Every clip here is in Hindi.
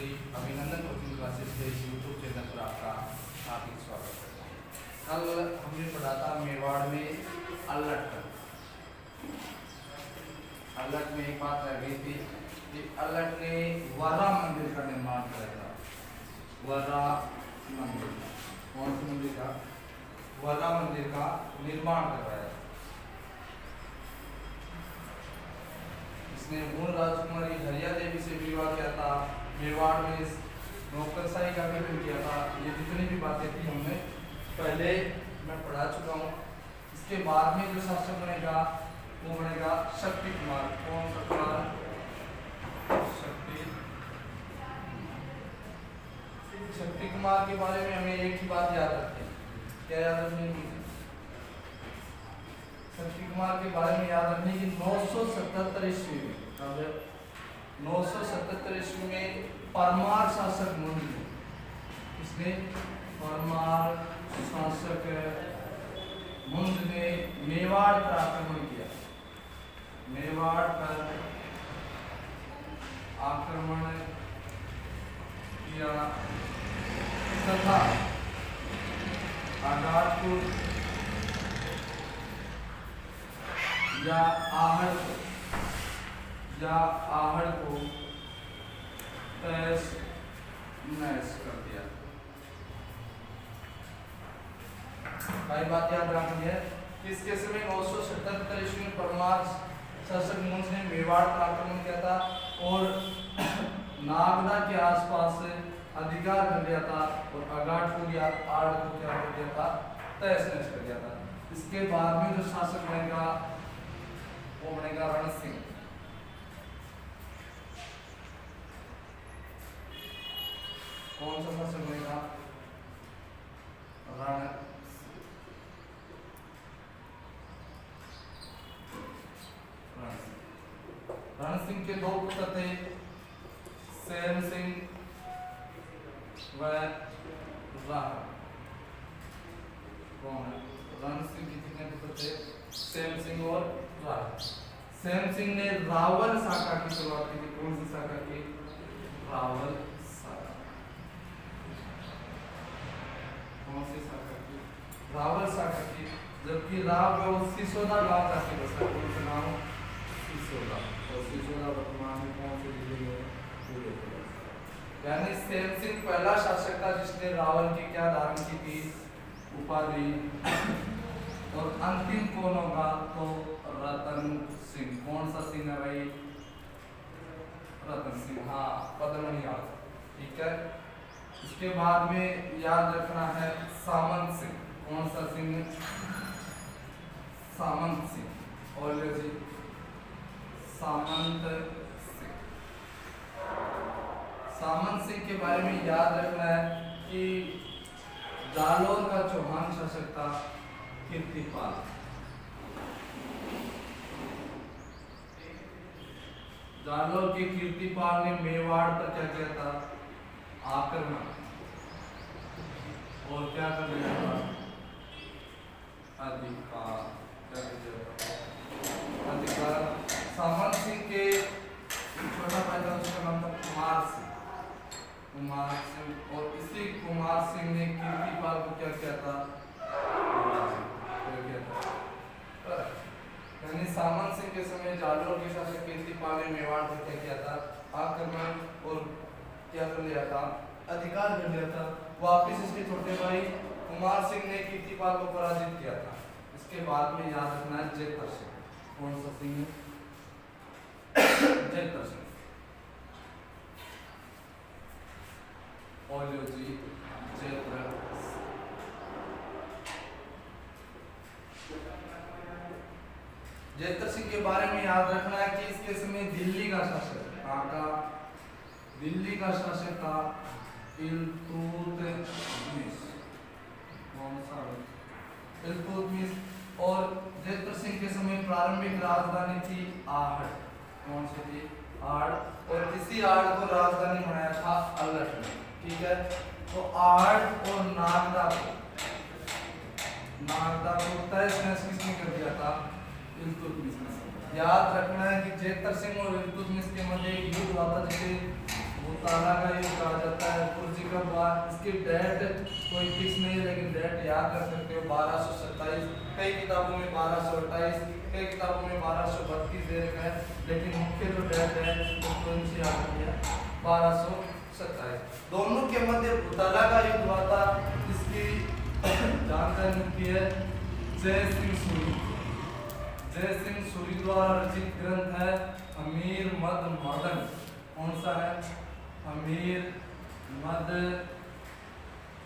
श्री अभिनंदन कोचिंग क्लासेस के इस यूट्यूब चैनल पर आपका हार्दिक स्वागत करता हूँ। कल हमने पढ़ा था मेवाड़ में अल्लट। अल्लट में एक बात रह गई थी कि अल्लट ने वरा मंदिर का निर्माण कराया था। वरा मंदिर, कौन से मंदिर का? वरा मंदिर का निर्माण करवाया। इसने मूल राजकुमारी हरिया देवी से विवाह किया था। मेवाड़ में नौकरशाही का गठन किया था। ये जितनी भी बातें थी हमने पहले मैं पढ़ा चुका हूँ। इसके बाद में जो शासक बनेगा वो बनेगा शक्ति कुमार। कौन सा कुमार? शक्ति कुमार के बारे में हमें एक ही बात याद रखनी। क्या याद रखनी? शक्ति कुमार के बारे में याद रखने की 977 ईस्वी में 977 ईस्वी में परमार शासक मुंज ने, इसने परमार शासक मुंज ने मेवाड़ पर आक्रमण किया। मेवाड़ पर आक्रमण किया तथा आगारपुर या आहड़ को तहस नहस कर दिया। भाई बात याद रखनी है कि इसके समय 977 ईस्वी में परमार शासक मुंज ने मेवाड़ पर आक्रमण किया था और नागदा के आसपास अधिकार कर लिया था और आगारपुर या आहड़ को क्या कर दिया था? तहस नहस कर दिया था। इसके बाद में जो शासक बनेगा वो बनेगा रण सिंह। कौन सा शासक बनेगा? रण सिंह के दो पुत्र थे, सैम सिंह व राह। कौन है? रण सिंह के कितने पुत्र थे? सैम सिंह और राह। सैम सिंह ने रावल शाखा की शुरुआत की थी। कौन सी शाखा की? रावल शाखा। कौन सी शाखा की? रावल शाखा की। जबकि राव सिसोदा गांव जाके बसा। कौन सा गांव? सिसोदा। और सिसोदा वर्तमान में कौन से जिले में? यानी सैम सिंह पहला शासक था जिसने रावल की क्या धारण की थी? उपाधि। और अंतिम कौन होगा? तो रतन सिंह। कौन सा सिंह है भाई? रतन सिंह। हाँ, पद्मनी याद। ठीक है। इसके बाद में याद रखना है सामंत सिंह। कौन सा सिंह? सामंत सिंह। और जी सामंत सिंह। सामंत सिंह के बारे में याद रखना है कि जालौर का चौहान शासक था कीर्तिपाल। जालौर के कीर्तिपाल ने मेवाड़ पर क्या किया था? आक्रमण। और क्या कर दिया था? अधिकार। क्या कर दिया था? अधिकार। सामंत सिंह के छोटा भाई था, उसका नाम था कुमार सिंह। कुमार सिंह। और इसी कुमार सिंह ने कीर्तिपाल को क्या किया था? यानी सामंत सिंह के समय जालौर के शासक कीर्तिपाल ने मेवाड़ पर क्या किया था? आक्रमण और क्या कर लिया था? अधिकार कर लिया था। वापिस इसके छोटे भाई कुमार सिंह ने कीर्तिपाल को पराजित किया था। इसके बाद में याद रखना है जेतर सिंह। कौन सा सिंह? जेतर सिंह। और जी जेतर। जेतर सिंह के बारे में याद रखना है कि इसके समय दिल्ली का शासक, कहाँ का? दिल्ली का शासक था इल्तुतमिश। कौन सा? इल्तुतमिश। और जेतर सिंह के समय प्रारंभिक राजधानी थी आहड़। कौन सी थी? आहड़। और इसी आहड़ को राजधानी बनाया था अल्लट ने। ठीक है। तो आहड़ और नागदा को तहस नहस किसने कर दिया था? इल्तुतमिश ने। याद रखना है कि जेतर सिंह और इल्तुतमिश के मध्य एक युद्ध हुआ था जिसे भूताला का युग कहा जाता है। खुर्जी का बार, इसकी डेट कोई फिक्स नहीं है, लेकिन डेट याद रख सकते हो 1227। कई किताबों में 1228, कई किताबों में 1232 दे रखा है, लेकिन मुख्य जो डेट है वो कौन सी आ रही है? 1227। दोनों के मध्य भूताला का युद्ध हुआ था। इसकी जानकारी मिलती है जय सिंह सूरी। जय सिंह सूरी द्वारा रचित ग्रंथ है अमीर मद मदन। कौन सा है? अमीर मद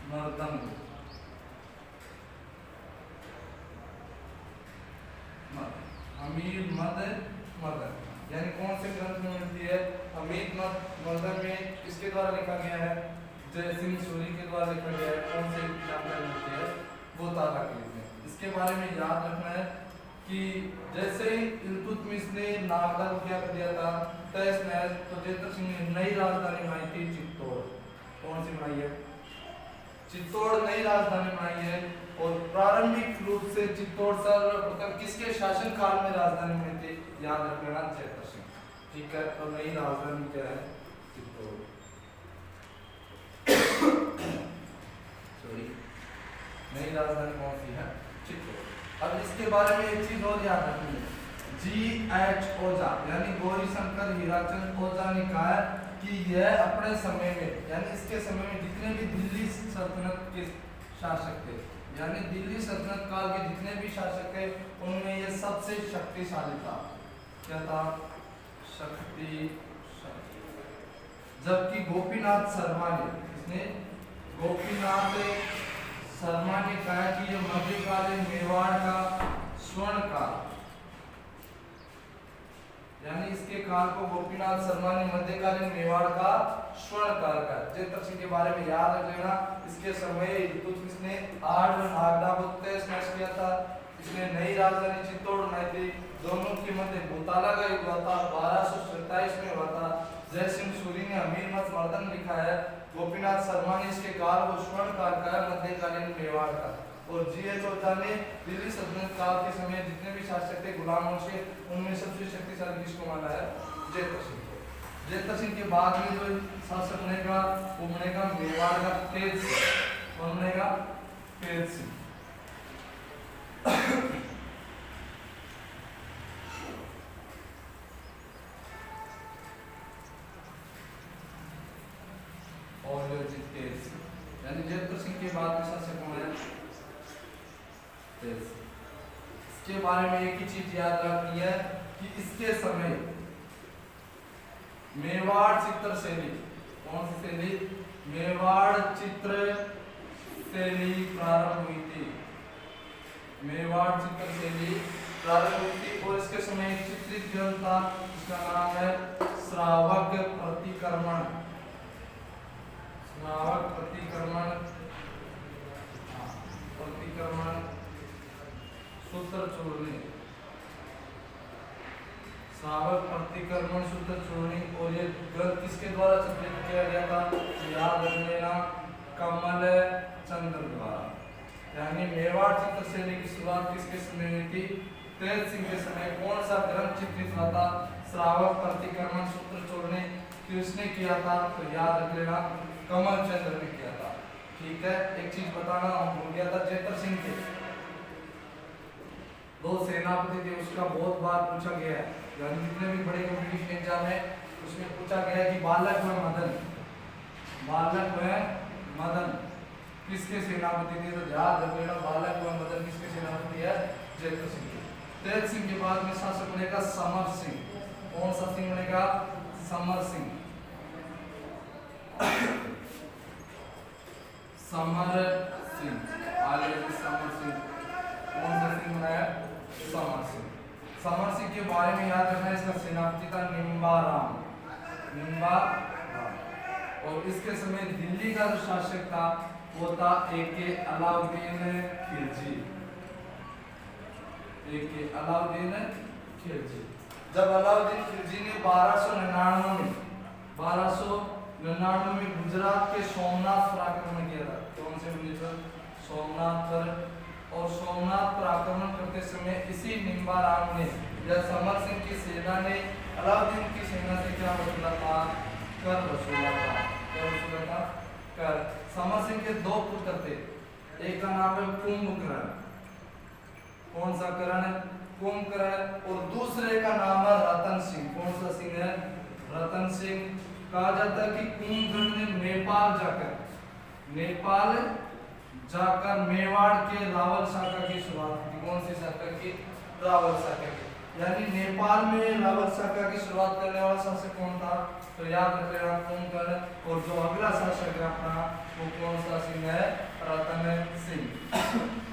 मदन। अमीर मद मदन यानी कौन से ग्रंथ में मिलती है? अमीर मद मदन में किसके द्वारा लिखा गया है? जय सिंह सूरी के द्वारा लिखा गया है। कौन से जानकारी मिलती है? भूताला के लिए। इसके बारे में याद रखना है कि जैसे ही इल्तुतमिश ने नागदा को क्या कर दिया था? तहस नहस, तो जेतर सिंह ने नई राजधानी बनाई थी चित्तौड़। कौन सी बनाई है? चित्तौड़ नई राजधानी बनाई है। और प्रारंभिक रूप से चित्तौड़ सर्वप्रथम किसके शासन काल में राजधानी बनी थी? याद रखना, जेतर सिंह। ठीक है, तो नई राजधानी क्या है? चित्तौड़। सॉरी, नई राजधानी कौन सी है? चित्तौड़। अब इसके बारे में एक चीज और याद रखनी है। G.H. ओझा यानी गौरीशंकर हीराचंद ओझा ने कहा कि यह अपने समय में यानी इसके समय में जितने भी दिल्ली सल्तनत के शासक थे, यानी दिल्ली सल्तनत काल के जितने भी शासक थे, उनमें यह सबसे शक्तिशाली था। क्या था? शक्तिशाली। जबकि गोपीनाथ शर्मा ने, इसने गोपीनाथ शर्मा ने कहा कि यह मध्यकालीन मेवाड़ का स्वर्ण काल, यानी इसके काल को गोपीनाथ शर्मा ने मध्यकालीन मेवाड़ का स्वर्ण काल का। जेतर सिंह के बारे में याद रख लेना। इसके समय इल्तुतमिश ने आठ नागदा को तहस नहस किया था। इसने नई राजधानी चित्तौड़ बनाई थी। दोनों के मध्य भूताला का युद्ध हुआ था, 1227 में हुआ था। जय सिंह सूरी ने अमीर मद मदन लिखा है। गोपीनाथ शर्मा ने इसके काल को स्वर्ण काल का, मध्यकालीन मेवाड़ का। और G.H. ओझा ने दिल्ली सल्तनत काल के समय जितने भी शासक थे गुलामों से, उनमें सबसे शक्तिशाली किसको माना है? जेतर सिंह को। जेतर सिंह के बाद में जो शासक बनेगा वो बनेगा मेवाड़ का तेज सिंह। कौन बनेगा? तेज सिंह। और जो तेज सिंह यानी जेतर सिंह के बाद में शासक कौन है? इसके बारे में एक ही चीज याद रखनी है कि इसके समय मेवाड़ चित्र शैली, कौन सी शैली? मेवाड़ चित्र शैली प्रारंभ हुई थी। मेवाड़ चित्र शैली प्रारंभ हुई थी। और इसके समय एक चित्रित ग्रंथ था, इसका नाम है श्रावक प्रतिक्रमण। श्रावक प्रतिक्रमण, प्रतिक्रमण सूत्र चूर्णी, श्रावक प्रतिक्रमण सूत्र चूर्णी। और ये ग्रंथ किसके द्वारा चित्रित किया गया था? याद रख लेना, कमल चंद्र द्वारा। यानी मेवाड़ चित्र शैली की शुरुआत किसके समय हुई थी? तेज सिंह के समय। कौन सा ग्रंथ चित्रित हुआ था? श्रावक प्रतिक्रमण सूत्र चूर्णी। किसने किया था? तो याद रख लेना, कमल चंद्र ने किया था। ठीक है, एक चीज बताना भूल गया था, जेतर सिंह के दो सेनापति थे, उसका बहुत बार पूछा गया है। यानी जितने भी बड़े कॉम्पिटिशन एग्जाम है उसमें पूछा गया है कि बालक व मदन, बालक व मदन किसके सेनापति थे? तो याद रख लेना, बालक व मदन किसके सेनापति है? जेतर सिंह के। तेज सिंह के बाद में शासक बनेगा समर सिंह। कौन सा सिंह बनेगा? समर सिंह। समर सिंह, आगे समर सिंह। कौन सा सिंह बनाया? समर सिंह। समर सिंह के बारे में याद रखना है, इसका सेनापति था निम्बाराम। निम्बाराम। और इसके समय दिल्ली का जो शासक था वो था A.K. अलाउद्दीन खिलजी। A.K. अलाउद्दीन खिलजी। जब अलाउद्दीन खिलजी ने 1299 में गुजरात के सोमनाथ पर आक्रमण किया था। कौन से मंदिर? सोमनाथ पर। और सोमनाथ पर आक्रमण करते समय इसी निम्बाराम ने या समर सिंह की सेना ने अलाउद्दीन की सेना से क्या वसूला था? कर वसूला था। था? कर। समर सिंह के दो पुत्र थे, एक का नाम है कुंभकर्ण। कौन सा करण? कुंभकर्ण। और दूसरे का नाम है रतन सिंह। कौन सा सिंह है? रतन सिंह। कहा जाता है कि कुंभकर्ण ने नेपाल जाकर मेवाड़ के रावल शाखा की शुरुआत की। कौन सी शाखा की? रावल शाखा की। यानी नेपाल में रावल शाखा की शुरुआत करने वाला शासक कौन था? तो याद रखिएगा कुंभकर्ण। और जो अगला शासक है अपना वो कौन सा सिंह है? रतन सिंह।